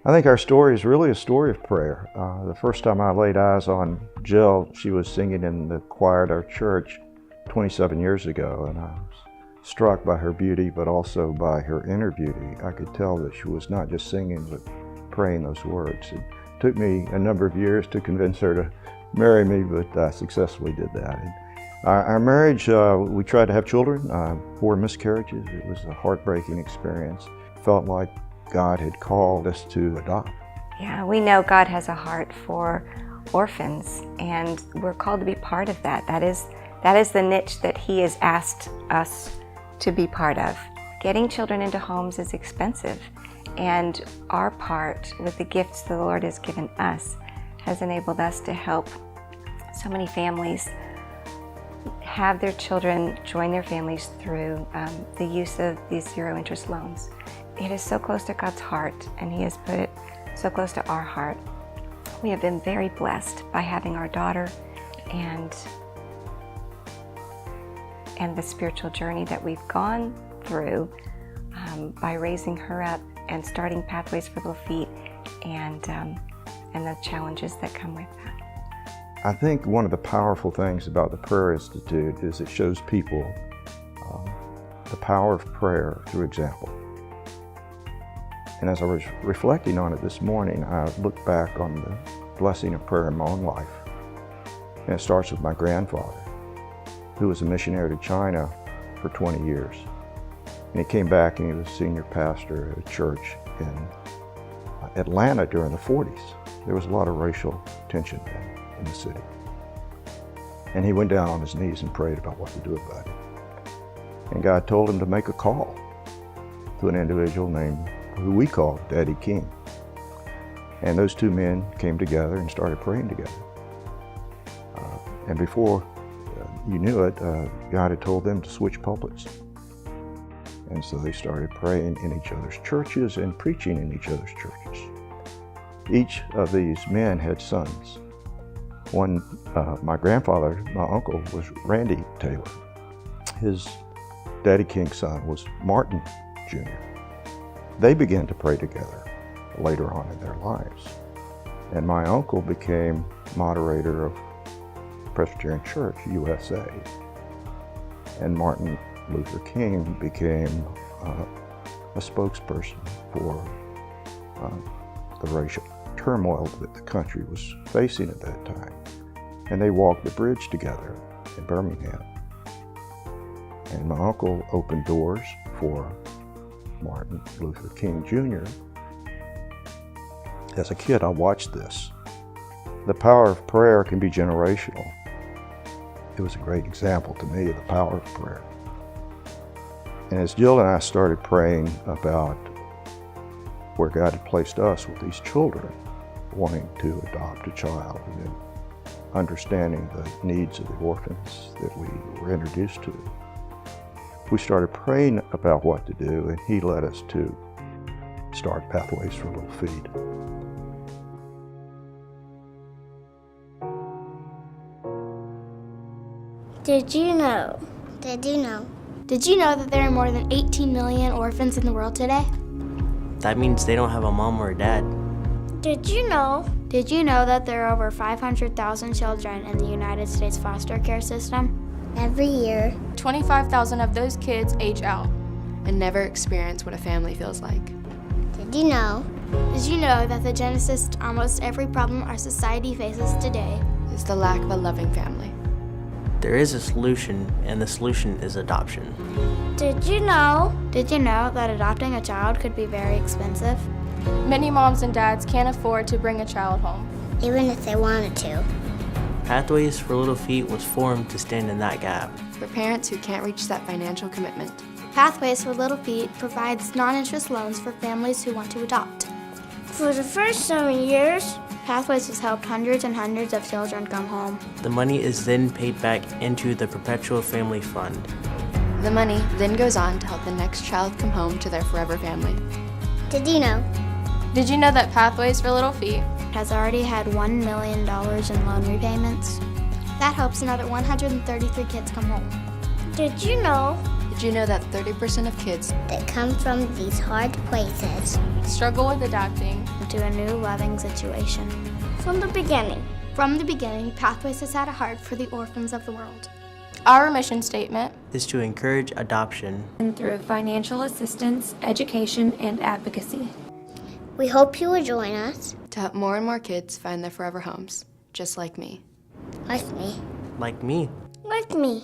I think our story is really a story of prayer. The first time I laid eyes on Jill, she was singing in the choir at our church 27 years ago, and I was struck by her beauty, but also by her inner beauty. I could tell that she was not just singing, but praying those words. It took me a number of years to convince her to marry me, but I successfully did that. And our marriage, we tried to have children, 4 miscarriages. It was a heartbreaking experience. Felt like God had called us to adopt. Yeah, we know God has a heart for orphans, and we're called to be part of that. That is the niche that He has asked us to be part of. Getting children into homes is expensive, and our part with the gifts the Lord has given us has enabled us to help so many families have their children join their families through the use of these zero-interest loans. It is so close to God's heart, and He has put it so close to our heart. We have been very blessed by having our daughter and the spiritual journey that we've gone through by raising her up and starting Pathways for Little Feet and the challenges that come with that. I think one of the powerful things about the Prayer Institute is it shows people the power of prayer through example. And as I was reflecting on it this morning, I looked back on the blessing of prayer in my own life. And it starts with my grandfather, who was a missionary to China for 20 years. And he came back and he was senior pastor at a church in Atlanta during the 40s. There was a lot of racial tension in the city. And he went down on his knees and prayed about what to do about it. And God told him to make a call to an individual named, who we call Daddy King. And those 2 men came together and started praying together. And before you knew it, God had told them to switch pulpits. And so they started praying in each other's churches and preaching in each other's churches. Each of these men had sons. One, my grandfather, my uncle, was Randy Taylor. His Daddy King's son was Martin Jr. They began to pray together later on in their lives. And my uncle became moderator of Presbyterian Church, USA. And Martin Luther King became a spokesperson for the racial turmoil that the country was facing at that time. And they walked the bridge together in Birmingham. And my uncle opened doors for Martin Luther King Jr. As a kid, I watched this. The power of prayer can be generational. It was a great example to me of the power of prayer. And as Jill and I started praying about where God had placed us with these children, wanting to adopt a child and then understanding the needs of the orphans that we were introduced to, we started praying about what to do, and He led us to start Pathways for Little Feet. Did you know that there are more than 18 million orphans in the world today? That means they don't have a mom or a dad. Did you know that there are over 500,000 children in the United States foster care system? Every year, 25,000 of those kids age out and never experience what a family feels like. Did you know that the genesis to almost every problem our society faces today Is the lack of a loving family. There is a solution, and the solution is adoption. Did you know that adopting a child could be very expensive? Many moms and dads can't afford to bring a child home. Even if they wanted to. Pathways for Little Feet was formed to stand in that gap. For parents who can't reach that financial commitment. Pathways for Little Feet provides non-interest loans for families who want to adopt. For the first 7 years, Pathways has helped hundreds and hundreds of children come home. The money is then paid back into the Perpetual Family Fund. The money then goes on to help the next child come home to their forever family. Did you know Did you know that Pathways for Little Feet has already had $1 million in loan repayments? That helps another 133 kids come home. Did you know Did you know that 30% of kids that come from these hard places struggle with adapting into a new loving situation? From the beginning, Pathways has had a heart for the orphans of the world. Our mission statement is to encourage adoption and through financial assistance, education, and advocacy. We hope you will join us. to help more and more kids find their forever homes, just like me. Like me. like me. Like me.